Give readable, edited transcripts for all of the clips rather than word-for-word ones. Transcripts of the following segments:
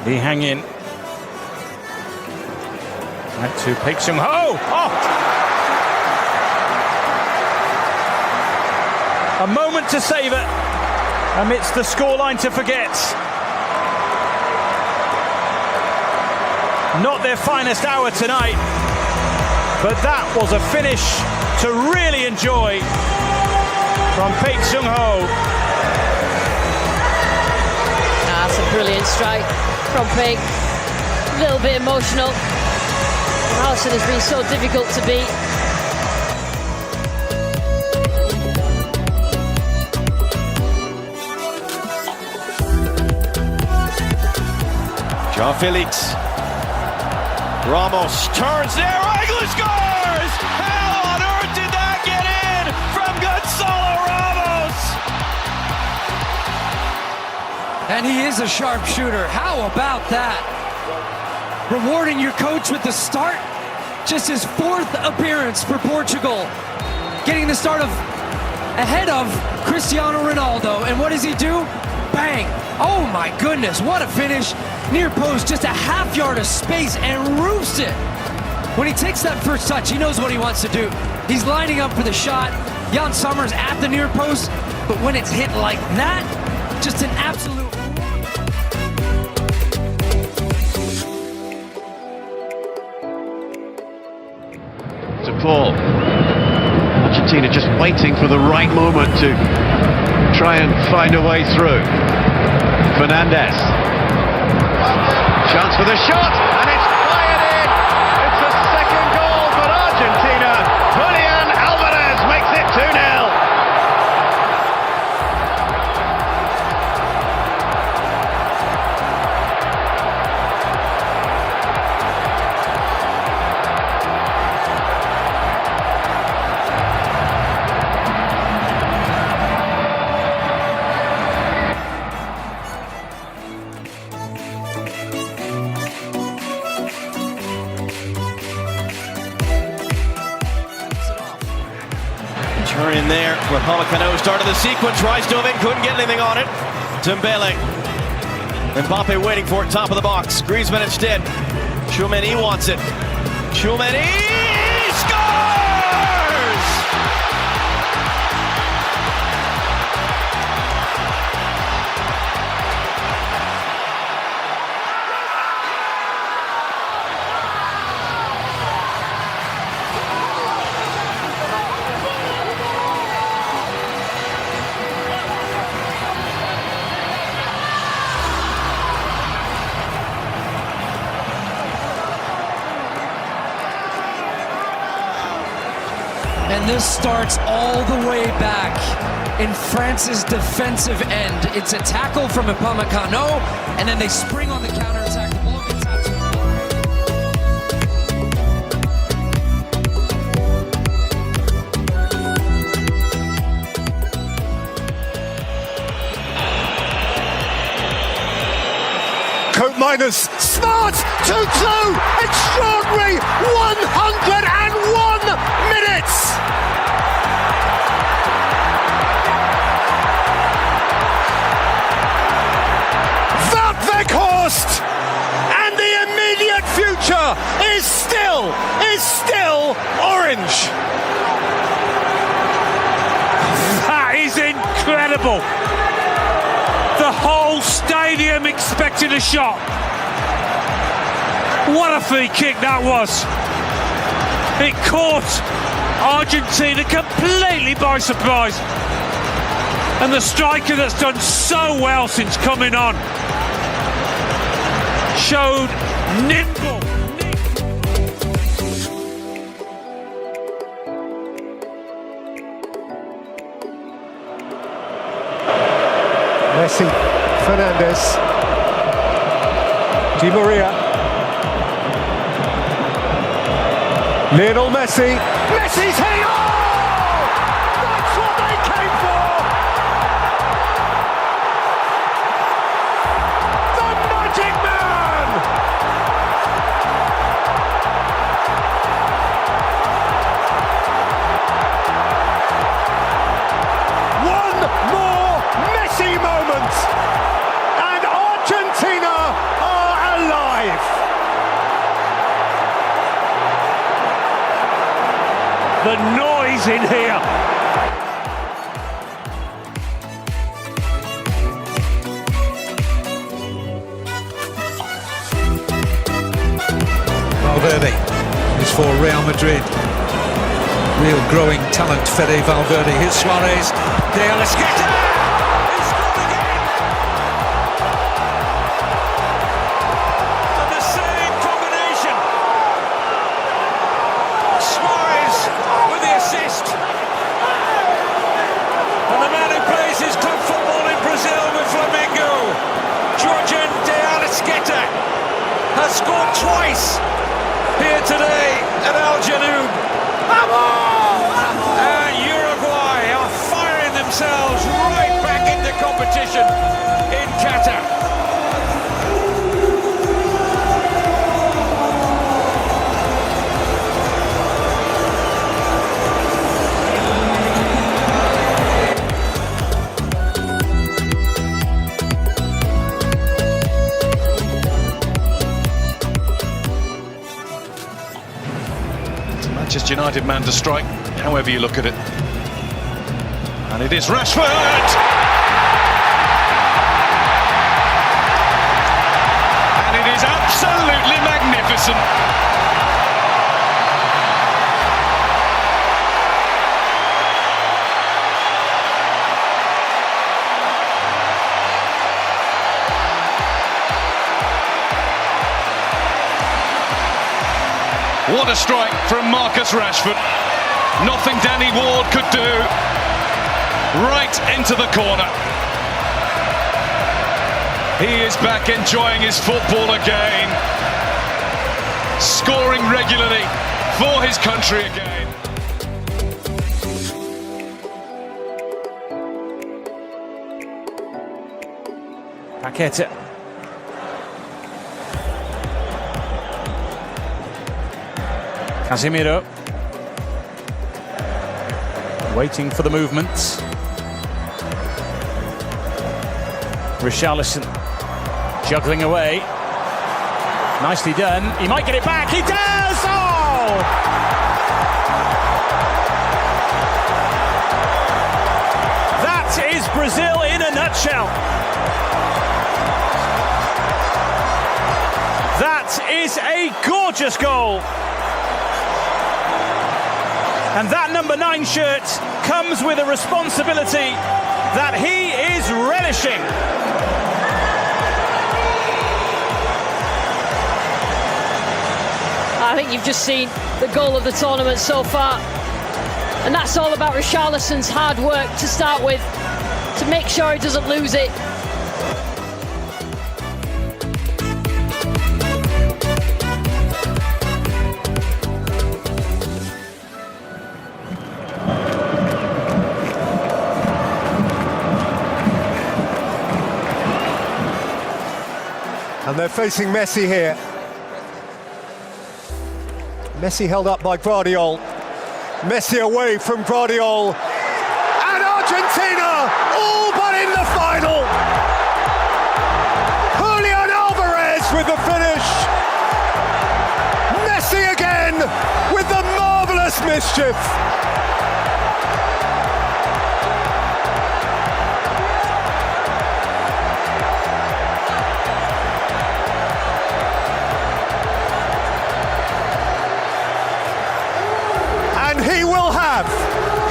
He hang in. Back to Paik-Sung-ho. Oh! A moment to savour amidst the scoreline to forget. Not their finest hour tonight, but that was a finish to really enjoy from Paik-Sung-ho. That's a brilliant strike from Paik. A little bit emotional. Allison has been so difficult to beat. João Felix. Ramos turns there, Eigler scores! How on earth did that get in from Gonzalo Ramos? And he is a sharpshooter. How about that? Rewarding your coach with the start. Just his fourth appearance for Portugal. Getting the start ahead of Cristiano Ronaldo. And what does he do? Bang! Oh my goodness, what a finish. Near post, just a half yard of space and roofs it. When he takes that first touch, he knows what he wants to do. He's lining up for the shot. Jan Sommer's at the near post, but when it's hit like that, just an absolute... To Paul. Argentina just waiting for the right moment to try and find a way through. Fernandez. Chance for the shot, and it's fired in. It's the second goal for Argentina. Julian Alvarez makes it 2-0. Turn in there, where Upamecano started the sequence, Rice dove in, couldn't get anything on it. Dembele. Mbappe waiting for it, top of the box. Griezmann instead. Tchouaméni wants it. Tchouaméni scores! And this starts all the way back in France's defensive end. It's a tackle from Upamecano, and then they spring on the counterattack. The ball gets out to Coat Miners, smart, 2-2, extraordinary, 101 minutes. Weghorst, and the immediate future is still orange. That is incredible. The whole stadium expected a shot. What a free kick that was. It caught Argentina completely by surprise. And the striker that's done so well since coming on showed nimble. Messi, Fernandez, Di Maria, Lionel Messi, Messi's hit! Oh! That's what they came for! The Magic Man! the noise in here. Valverde is for Real Madrid. Real growing talent, Fede Valverde. Here's Suarez. De La Esqueta! He scored again! And the same combination. Suarez with the assist. And the man who plays his club football in Brazil with Flamengo, Georgian De La Esqueta, has scored twice here today at Al Janoub. And Uruguay are firing themselves right back into competition in Qatar. Manchester United man to strike, however you look at it. And it is Rashford! And it is absolutely magnificent. What a strike from Marcus Rashford. Nothing Danny Ward could do. Right into the corner. He is back enjoying his football again. Scoring regularly for his country again. Paqueta. Casemiro, waiting for the movements. Richarlison juggling away. Nicely done. He might get it back. He does! Oh! That is Brazil in a nutshell. That is a gorgeous goal. And that number 9 shirt comes with a responsibility that he is relishing. I think you've just seen the goal of the tournament so far. And that's all about Richarlison's hard work to start with, to make sure he doesn't lose it. And they're facing Messi here. Messi held up by Guardiola. Messi away from Guardiola. And Argentina all but in the final. Julian Alvarez with the finish. Messi again with the marvellous mischief.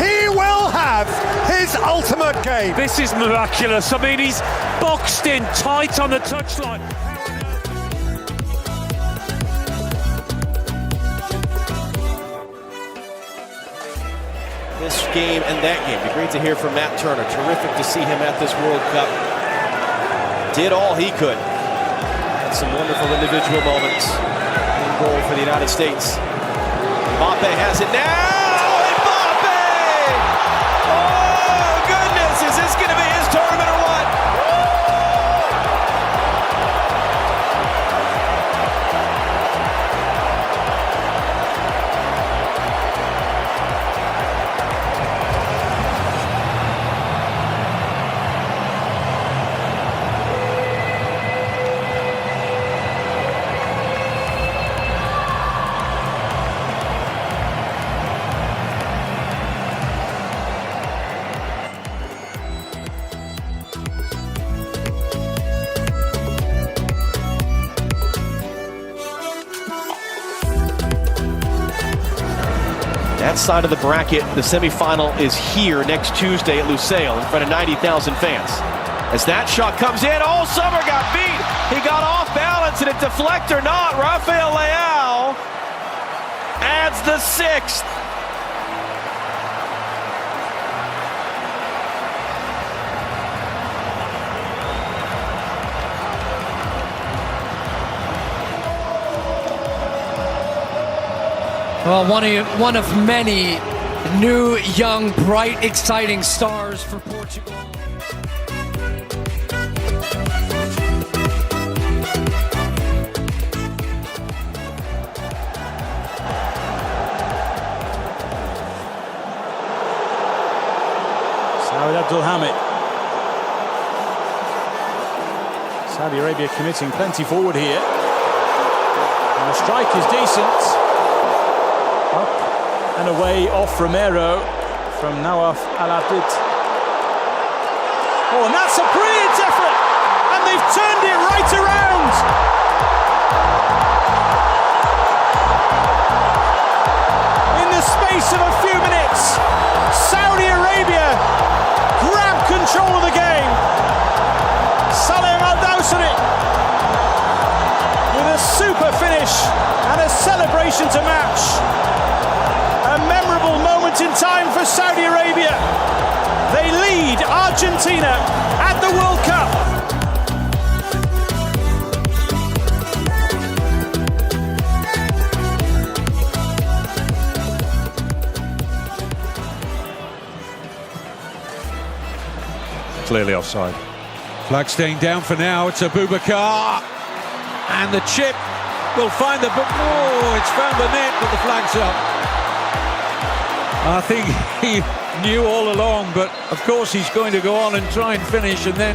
He will have his ultimate game. This is miraculous. I mean, he's boxed in tight on the touchline. This game and that game. It'd be great to hear from Matt Turner. Terrific to see him at this World Cup. Did all he could. Had some wonderful individual moments. In goal for the United States. Mbappe has it now. Is this going to be his tournament or what? That side of the bracket, the semifinal is here next Tuesday at Lusail in front of 90,000 fans. As that shot comes in, Summer got beat. He got off balance and it deflect or not. Rafael Leao adds the 6th. Well, one of many new, young, bright, exciting stars for Portugal. Saud Abdulhamid. Saudi Arabia committing plenty forward here. And the strike is decent. Up and away off Romero from Nawaf Al-Abid. Oh, and that's a brilliant effort! And they've turned it right around! In the space of a few minutes, Saudi Arabia grab control of the game. Salem Al-Dawsari with a super finish and a celebration to match. A memorable moment in time for Saudi Arabia. They lead Argentina at the World Cup. Clearly offside. Flag staying down for now. It's Abubakar. And the chip will find the... Oh, it's found the net, but the flag's up. I think he knew all along, but of course he's going to go on and try and finish, and then...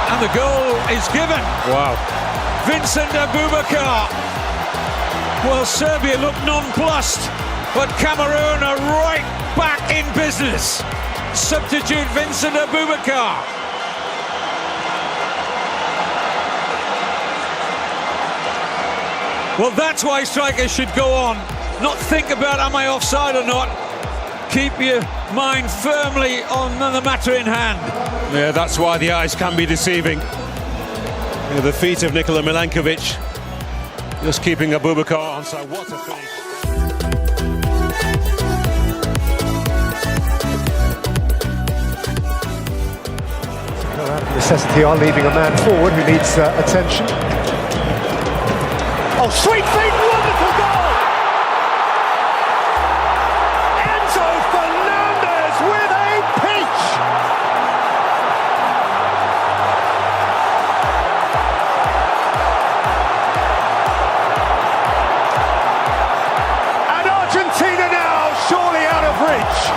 And the goal is given. Wow. Vincent Abubakar. Well, Serbia look nonplussed, but Cameroon are right back in business. Substitute Vincent Abubakar. Well, that's why strikers should go on. Not think about am I offside or not. Keep your mind firmly on the matter in hand. Yeah, that's why the eyes can be deceiving. The feet of Nikola Milankovic just keeping Abubakar onside. What a finish. Out of necessity are leaving a man forward who needs attention. Oh, sweet feet, wonderful goal! Enzo Fernandez with a peach! And Argentina now surely out of reach.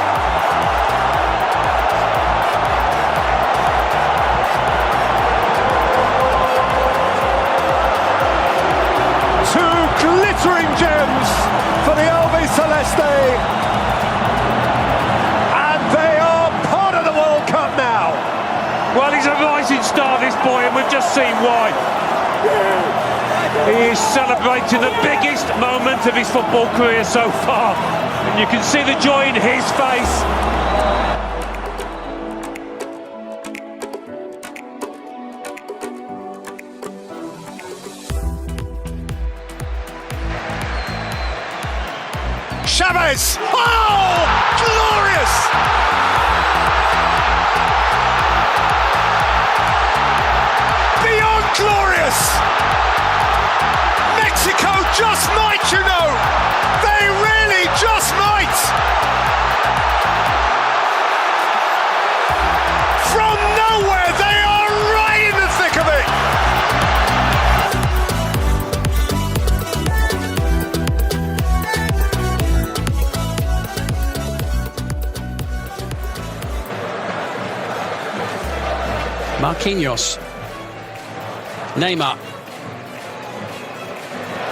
Glittering gems for the Albi Celeste, and they are part of the World Cup now. Well, he's a rising star, this boy, and we've just seen why. He is celebrating the biggest moment of his football career so far, and you can see the joy in his face. Chavez! Oh, glorious! Beyond glorious! Mexico just might, you know! They really just might! From nowhere, they are right in the thick of it! Marquinhos. Neymar.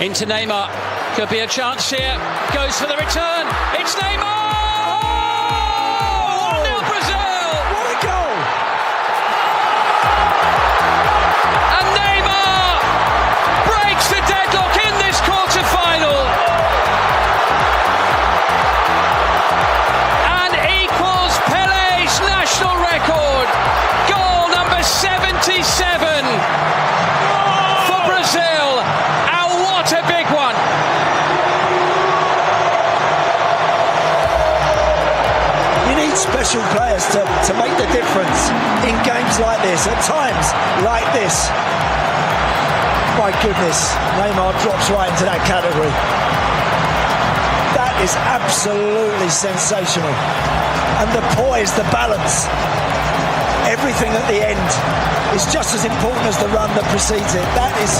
Into Neymar. Could be a chance here. Goes for the return. It's Neymar! Oh! 1-0 Brazil! What a goal! And Neymar breaks the deadlock in this quarter-final. need special players to make the difference in games like this, at times like this. My goodness, Neymar drops right into that category. That is absolutely sensational. And the poise, the balance, everything at the end is just as important as the run that precedes it. That is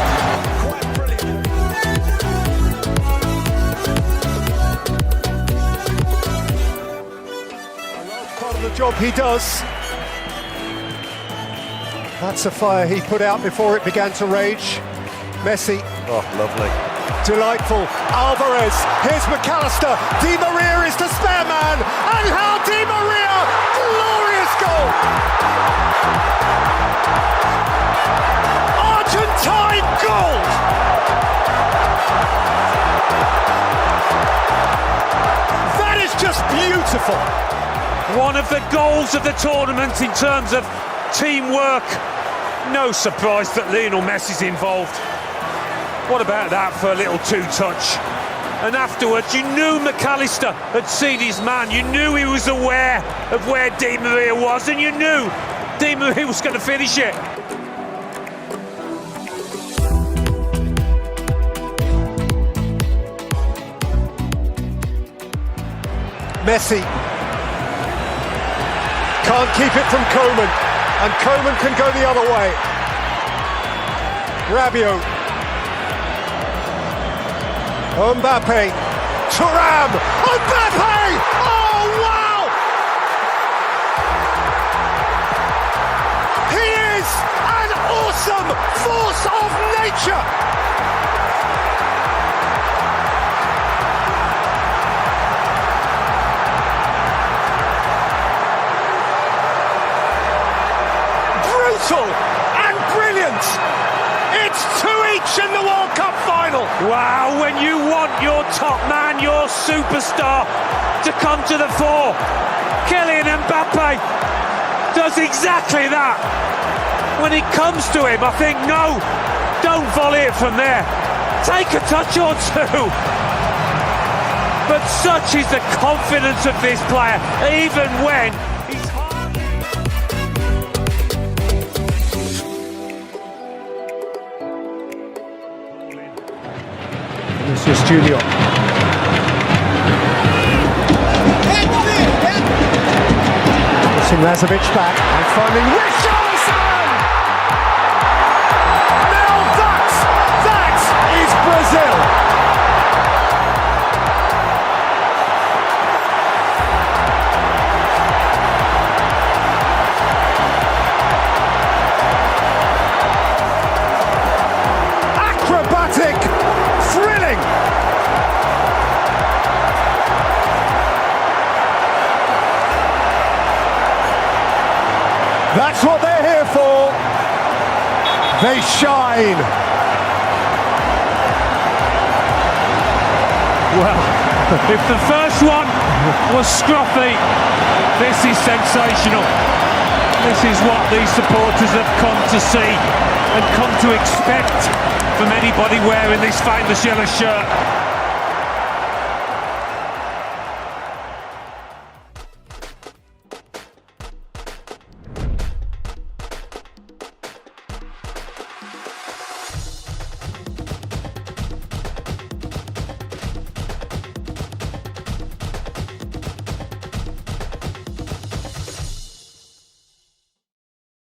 quite brilliant. Part of the job he does. That's a fire he put out before it began to rage. Messi. Oh, lovely. Delightful. Alvarez. Here's McAllister. Di Maria is the spare man. And how Di Maria! Glorious goal! Argentine gold! That is just beautiful. One of the goals of the tournament in terms of teamwork. No surprise that Lionel Messi's involved. What about that for a little two-touch? And afterwards, you knew McAllister had seen his man. You knew he was aware of where Di Maria was, and you knew Di Maria was going to finish it. Messi can't keep it from Koeman, and Koeman can go the other way. Rabiot. Mbappe, Thuram, Mbappe! Oh wow! He is an awesome force of nature! Brutal and brilliant! It's 2 each in the World Cup final! Wow, when you want your top man, your superstar, to come to the fore, Kylian Mbappe does exactly that. When it comes to him, I think, no, don't volley it from there. Take a touch or two. But such is the confidence of this player, even when he's... Vinicius Junior. Missing Lazovic back and finding Richarlison! Now that is Brazil! Acrobatic, thrilling! That's what they're here for. They shine. Well, if the first one was scruffy, this is sensational. This is what these supporters have come to see and come to expect from anybody wearing this famous yellow shirt.